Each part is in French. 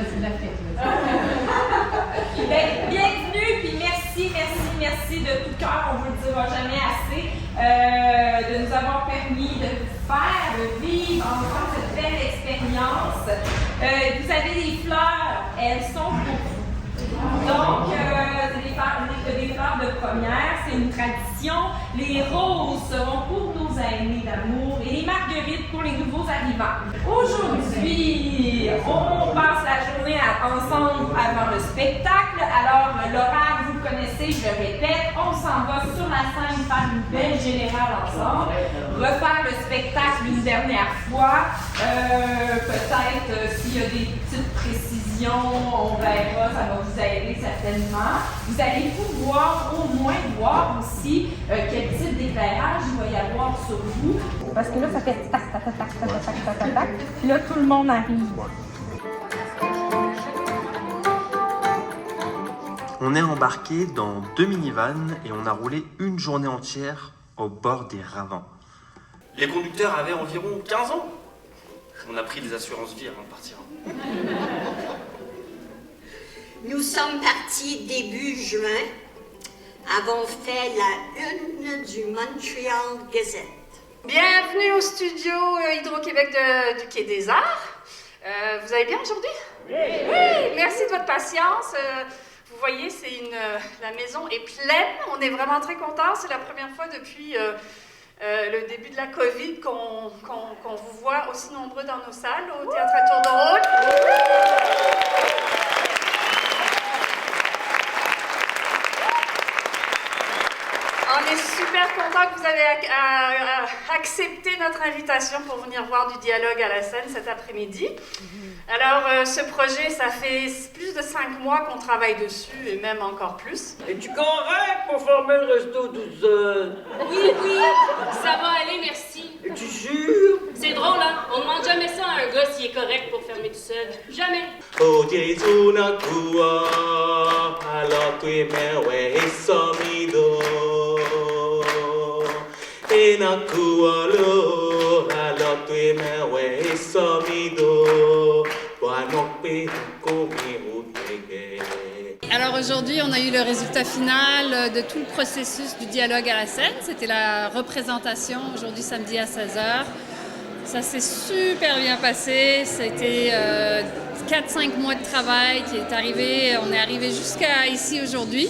c'est de la fête. Bienvenue, puis merci de tout cœur, on vous le dira jamais assez, de nous avoir permis de faire, de vivre ensemble cette belle expérience. Vous avez des fleurs, elles sont pour vous. Donc, c'est des fleurs de première, c'est une tradition. Les roses seront pour nos aînés d'amour et les marguerites pour les nouveaux arrivants. Aujourd'hui, on passe la journée ensemble avant le spectacle. Alors, l'horaire, vous le connaissez, je le répète, on s'en va sur la scène faire une belle générale ensemble, refaire le spectacle une dernière fois. Peut-être s'il y a des petites précisions, on verra, ça va vous aider certainement. Vous allez pouvoir au moins voir aussi quel type d'éclairage il va y avoir sur vous. Parce que là, ça fait tac, tac, tac, tac, tac, tac, tac, tac, tac. Puis là, tout le monde arrive. On est embarqué dans 2 minivans et on a roulé une journée entière au bord des ravins. Les conducteurs avaient environ 15 ans. On a pris des assurances vie avant de partir. Nous sommes partis début juin, avons fait la une du Montreal Gazette. Bienvenue au studio Hydro-Québec du Quai des Arts. Vous allez bien aujourd'hui? Oui, merci de votre patience. Vous voyez, la maison est pleine. On est vraiment très contents. C'est la première fois depuis le début de la COVID qu'on vous voit aussi nombreux dans nos salles au Théâtre à Tour de Rôle. On est super contents que vous avez accepté notre invitation pour venir voir du dialogue à la scène cet après-midi. Alors, ce projet, ça fait plus de 5 mois qu'on travaille dessus, et même encore plus. Es-tu correct pour former le resto 12 heures? Oui, ça va aller, merci. Es-tu sûr? C'est drôle, hein? On demande jamais ça à un gars s'il est correct pour fermer tout seul. Jamais. Oh Jésus na kua, alors tu me wehesamido. Et na kua lo, alors tu me wehesamido. Alors aujourd'hui, on a eu le résultat final de tout le processus du dialogue à la scène. C'était la représentation aujourd'hui samedi à 16h. Ça s'est super bien passé. C'était 4-5 mois de travail qui est arrivé. On est arrivé jusqu'à ici aujourd'hui.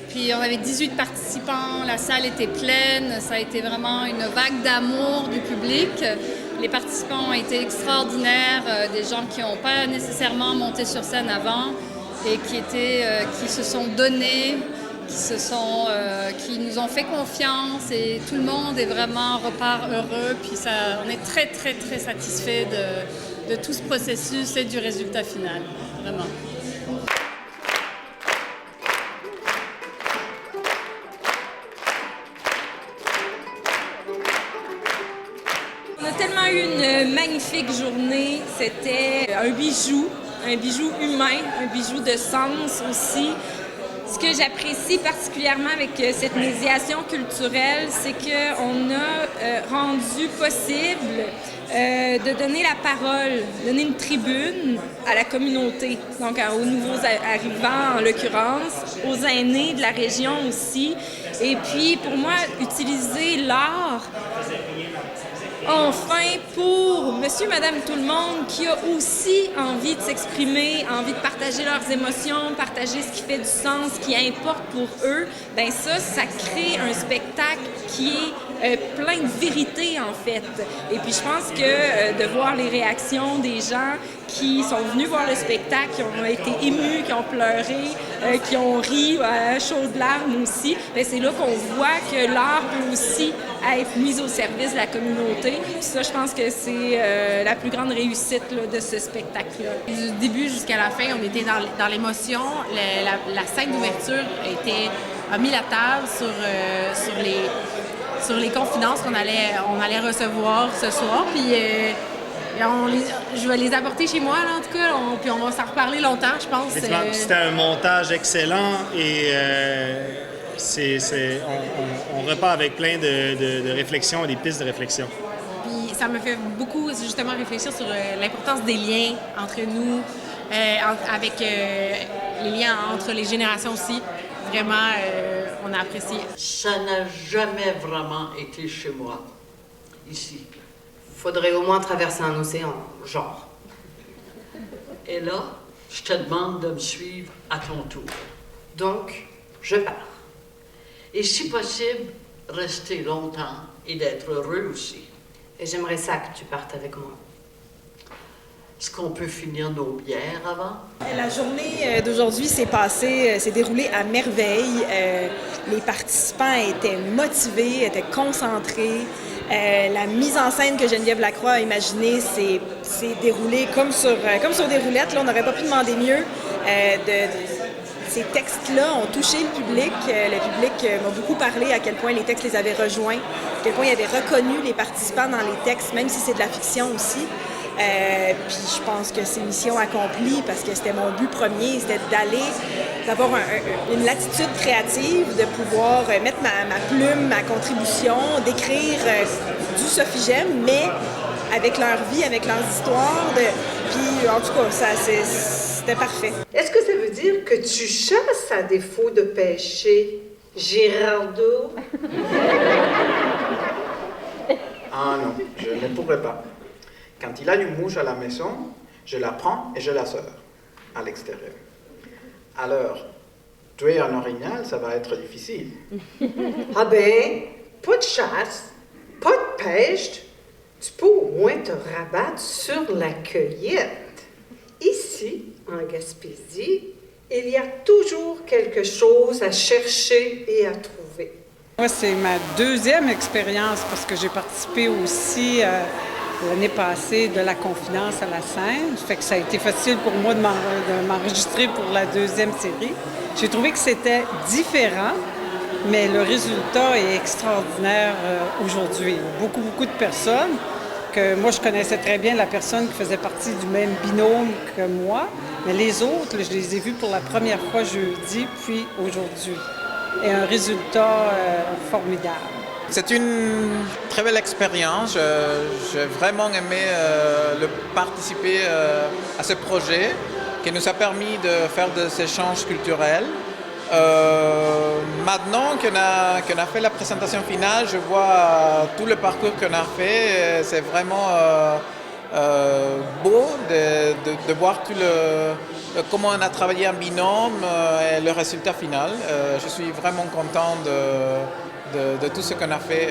Puis on avait 18 participants, la salle était pleine. Ça a été vraiment une vague d'amour du public. Les participants ont été extraordinaires, des gens qui n'ont pas nécessairement monté sur scène avant et qui se sont donnés, qui nous ont fait confiance et tout le monde est vraiment repart heureux. Puis on est très, très, très satisfait de tout ce processus et du résultat final, vraiment. On a tellement eu une magnifique journée. C'était un bijou humain, un bijou de sens aussi. Ce que j'apprécie particulièrement avec cette médiation culturelle, c'est qu'on a rendu possible de donner la parole, donner une tribune à la communauté, donc aux nouveaux arrivants en l'occurrence, aux aînés de la région aussi. Et puis pour moi, utiliser l'art enfin pour monsieur, madame, tout le monde qui a aussi envie de s'exprimer, envie de partager leurs émotions, partager ce qui fait du sens, ce qui importe pour eux, bien ça crée un spectacle qui est plein de vérité en fait. Et puis je pense que de voir les réactions des gens qui sont venus voir le spectacle, qui ont été émus, qui ont pleuré, qui ont ri à chaudes larmes aussi, bien c'est là qu'on voit que l'art peut aussi être mis au service de la communauté. Puis ça, je pense que c'est la plus grande réussite là, de ce spectacle-là. Du début jusqu'à la fin, on était dans l'émotion. La scène d'ouverture a mis la table sur les confidences qu'on allait recevoir ce soir. Puis je vais les apporter chez moi, là, en tout cas. Puis on va s'en reparler longtemps, je pense. C'était un montage excellent et on repart avec plein de réflexions et des pistes de réflexion. Puis ça me fait beaucoup, justement, réfléchir sur l'importance des liens entre nous, avec les liens entre les générations aussi. Vraiment, on a apprécié. Ça n'a jamais vraiment été chez moi, ici. Faudrait au moins traverser un océan, genre. Et là, je te demande de me suivre à ton tour. Donc, je pars. Et si possible, rester longtemps et d'être heureux aussi. Et j'aimerais ça que tu partes avec moi. Est-ce qu'on peut finir nos bières avant? La journée d'aujourd'hui s'est déroulée à merveille. Les participants étaient motivés, étaient concentrés. La mise en scène que Geneviève Lacroix a imaginée s'est déroulée comme sur des roulettes. Là, on n'aurait pas pu demander mieux. Ces textes-là ont touché le public. Le public m'a beaucoup parlé à quel point les textes les avaient rejoints, à quel point ils avaient reconnu les participants dans les textes, même si c'est de la fiction aussi. Puis je pense que c'est mission accomplie parce que c'était mon but premier, c'était d'avoir une latitude créative, de pouvoir mettre ma plume, ma contribution, d'écrire du Sophie-J'aime, mais avec leur vie, avec leurs histoires. Puis en tout cas, c'était parfait. Est-ce que ça veut dire que tu chasses à défaut de pêcher, Girardeau? Ah non, je ne pourrais pas. Quand il a une mouche à la maison, je la prends et je la sors à l'extérieur. Alors, tuer un orignal, ça va être difficile. Ah ben, pas de chasse, pas de pêche, tu peux au moins te rabattre sur la cueillette. Ici, en Gaspésie, il y a toujours quelque chose à chercher et à trouver. Moi, c'est ma deuxième expérience parce que j'ai participé aussi l'année passée de la confidence à la scène. Ça fait que ça a été facile pour moi de m'enregistrer pour la deuxième série. J'ai trouvé que c'était différent, mais le résultat est extraordinaire aujourd'hui. Beaucoup de personnes que moi, je connaissais très bien la personne qui faisait partie du même binôme que moi, mais les autres, je les ai vus pour la première fois jeudi, puis aujourd'hui. Et un résultat formidable. C'est une très belle expérience. J'ai vraiment aimé participer à ce projet qui nous a permis de faire des échanges culturels. Maintenant qu'on a fait la présentation finale, je vois tout le parcours qu'on a fait. C'est vraiment beau de voir comment on a travaillé en binôme et le résultat final. Je suis vraiment content de tout ce qu'on a fait,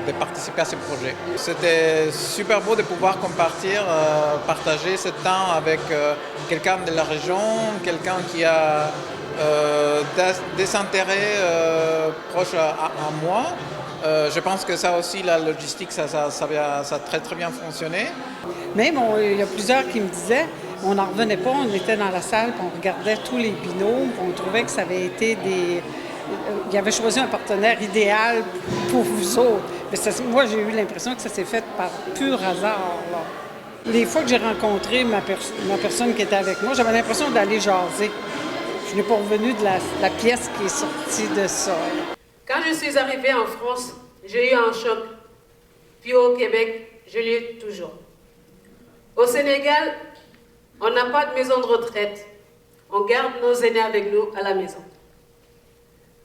de participer à ce projet. C'était super beau de pouvoir partager ce temps avec quelqu'un de la région, quelqu'un qui a des intérêts proches à moi. Je pense que ça aussi, la logistique, ça a très bien fonctionné. Mais bon, il y a plusieurs qui me disaient, on n'en revenait pas, on était dans la salle, puis on regardait tous les binômes, puis on trouvait que ça avait été il avait choisi un partenaire idéal pour vous autres. Mais moi, j'ai eu l'impression que ça s'est fait par pur hasard. Là. Les fois que j'ai rencontré ma personne qui était avec moi, j'avais l'impression d'aller jaser. Je n'ai pas revenu de la pièce qui est sortie de ça. Quand je suis arrivée en France, j'ai eu un choc. Puis au Québec, je l'ai eu toujours. Au Sénégal, on n'a pas de maison de retraite. On garde nos aînés avec nous à la maison.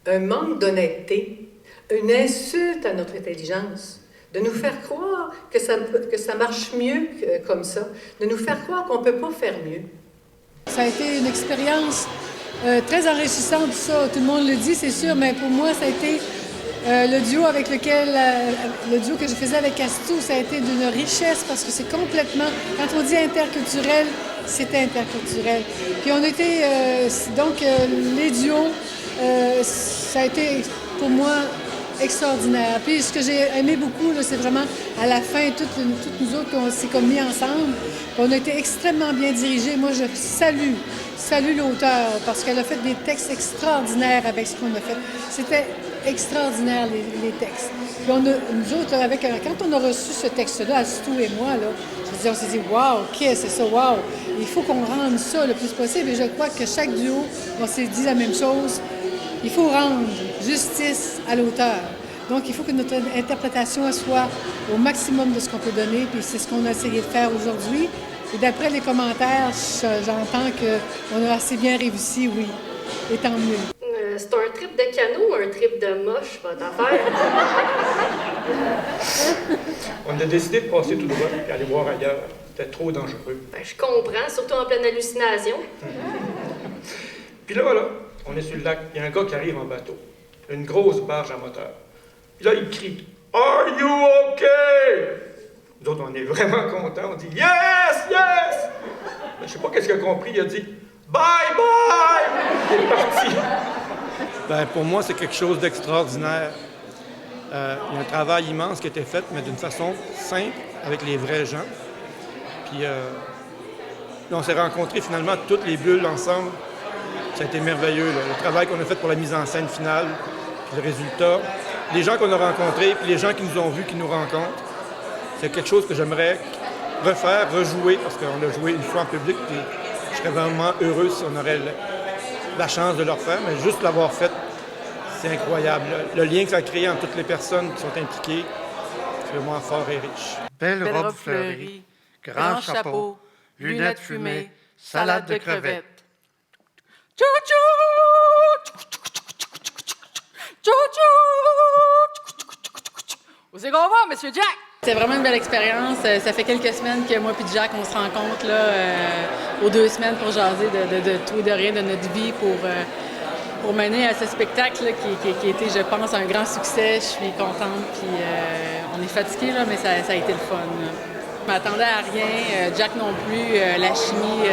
Un manque d'honnêteté, une insulte à notre intelligence, de nous faire croire que ça marche mieux comme ça, de nous faire croire qu'on ne peut pas faire mieux. Ça a été une expérience très enrichissante, ça, tout le monde le dit, c'est sûr, mais pour moi, ça a été le duo que je faisais avec Astou, ça a été d'une richesse parce que c'est complètement, quand on dit interculturel, c'était interculturel. Puis on était, donc les duos, ça a été pour moi extraordinaire. Puis ce que j'ai aimé beaucoup, c'est vraiment à la fin, toutes nous autres, on s'est comme mis ensemble. On a été extrêmement bien dirigés. Moi, je salue l'auteur parce qu'elle a fait des textes extraordinaires avec ce qu'on a fait. C'était extraordinaire, les textes. Puis nous autres, quand on a reçu ce texte-là, Astou et moi, là, on s'est dit, wow, qu'est-ce que c'est ça, wow! Il faut qu'on rende ça le plus possible. Et je crois que chaque duo, on s'est dit la même chose. Il faut rendre justice à l'auteur. Donc, il faut que notre interprétation soit au maximum de ce qu'on peut donner. Puis c'est ce qu'on a essayé de faire aujourd'hui. Et d'après les commentaires, j'entends qu'on a assez bien réussi, oui. Et tant mieux. C'est un trip de canot ou un trip de moche, votre affaire? On a décidé de passer tout droit et aller voir ailleurs. C'était trop dangereux. Ben, je comprends, surtout en pleine hallucination. Puis là, voilà, on est sur le lac. Il y a un gars qui arrive en bateau. Une grosse barge à moteur. Puis là, il crie « Are you okay? » Nous autres, on est vraiment contents. On dit « Yes, yes! » Je sais pas qu'est-ce qu'il a compris. Il a dit « Bye, bye! » Il est parti. Ben, pour moi, c'est quelque chose d'extraordinaire. Il y a un travail immense qui a été fait, mais d'une façon simple, avec les vrais gens. Puis on s'est rencontrés finalement toutes les bulles ensemble. Ça a été merveilleux, là. Le travail qu'on a fait pour la mise en scène finale, puis le résultat. Les gens qu'on a rencontrés, puis les gens qui nous ont vus, qui nous rencontrent, c'est quelque chose que j'aimerais refaire, rejouer, parce qu'on a joué une fois en public, puis je serais vraiment heureux si on aurait la chance de le refaire, mais juste l'avoir fait, c'est incroyable. Le lien que ça a créé entre toutes les personnes qui sont impliquées, c'est vraiment fort et riche. Belle robe fleurie, grand chapeau, lunettes fumées, salade de crevettes. Où c'est qu'on va, Monsieur Jack? C'est vraiment une belle expérience. Ça fait quelques semaines que moi et Jack, on se rencontre là, aux 2 semaines pour jaser de tout et de rien de notre vie pour mener à ce spectacle là, qui a été, je pense, un grand succès. Je suis contente, puis on est fatigués, là, mais ça a été le fun. Là. Je m'attendais à rien, Jack non plus. La chimie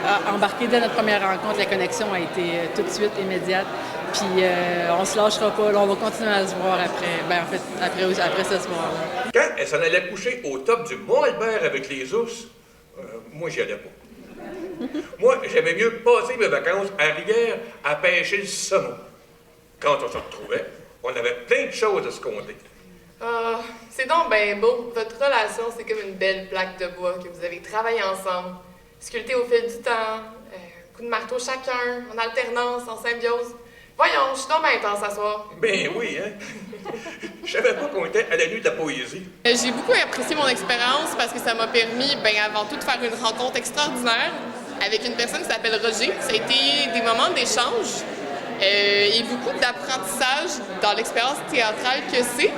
a embarqué dès notre première rencontre. La connexion a été tout de suite immédiate. Puis on se lâchera pas. Là, on va continuer à se voir après. Ben, en fait, après ce soir. Là. Quand elle s'en allait coucher au top du Mont Albert avec les ours, moi, j'y allais pas. Moi, j'aimais mieux passer mes vacances à Rivière à pêcher le saumon. Quand on se retrouvait, on avait plein de choses à se compter. C'est donc ben beau. Votre relation, c'est comme une belle plaque de bois que vous avez travaillé ensemble, sculptée au fil du temps, coup de marteau chacun, en alternance, en symbiose. Voyons, je suis donc bien intense à soir. Ben oui, hein? Je savais pas qu'on était à la nuit de la poésie. J'ai beaucoup apprécié mon expérience parce que ça m'a permis, ben avant tout, de faire une rencontre extraordinaire avec une personne qui s'appelle Roger. Ça a été des moments d'échange et beaucoup d'apprentissage dans l'expérience théâtrale que c'est.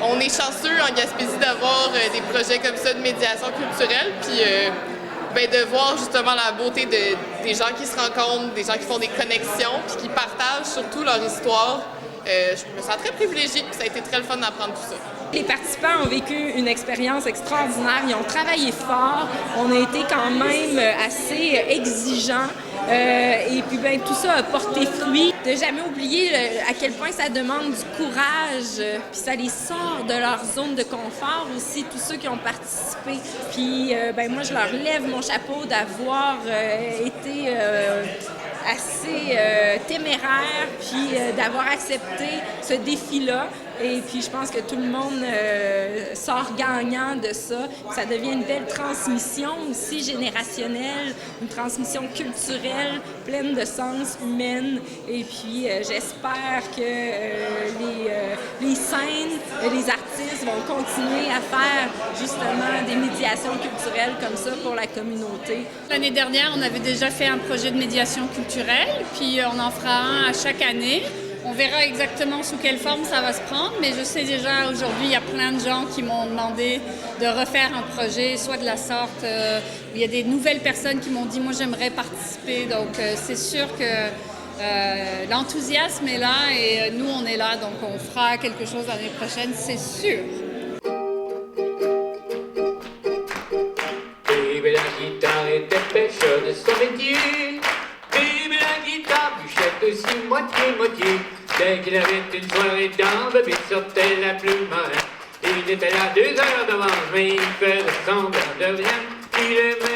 On est chanceux en Gaspésie d'avoir des projets comme ça de médiation culturelle, puis de voir justement la beauté des gens qui se rencontrent, des gens qui font des connexions, puis qui partagent surtout leur histoire. Je me sens très privilégiée, puis ça a été très le fun d'apprendre tout ça. Les participants ont vécu une expérience extraordinaire. Ils ont travaillé fort. On a été quand même assez exigeants. Et puis, tout ça a porté fruit. De jamais oublier à quel point ça demande du courage. Puis ça les sort de leur zone de confort aussi, tous ceux qui ont participé. Puis, moi, je leur lève mon chapeau d'avoir été assez téméraire, puis d'avoir accepté ce défi-là. Et puis, je pense que tout le monde sort gagnant de ça. Ça devient une belle transmission aussi générationnelle, une transmission culturelle, pleine de sens, humaine. Et puis, j'espère que les scènes, les artistes vont continuer à faire justement des médiations culturelles comme ça pour la communauté. L'année dernière, on avait déjà fait un projet de médiation culturelle, puis on en fera un à chaque année. On verra exactement sous quelle forme ça va se prendre, mais je sais déjà aujourd'hui, il y a plein de gens qui m'ont demandé de refaire un projet, soit de la sorte. Il y a des nouvelles personnes qui m'ont dit « moi j'aimerais participer ». Donc c'est sûr que l'enthousiasme est là et nous on est là, donc on fera quelque chose l'année prochaine, c'est sûr. Bébé la guitare était pêcheur de son métier. Bébé la guitare bûchette aussi moitié-moitié. Dès qu'il avait une soirée dans le bébé sortait la plume. Il était là 2 heures d'avance, mais il faisait semblant de rien. Il aimait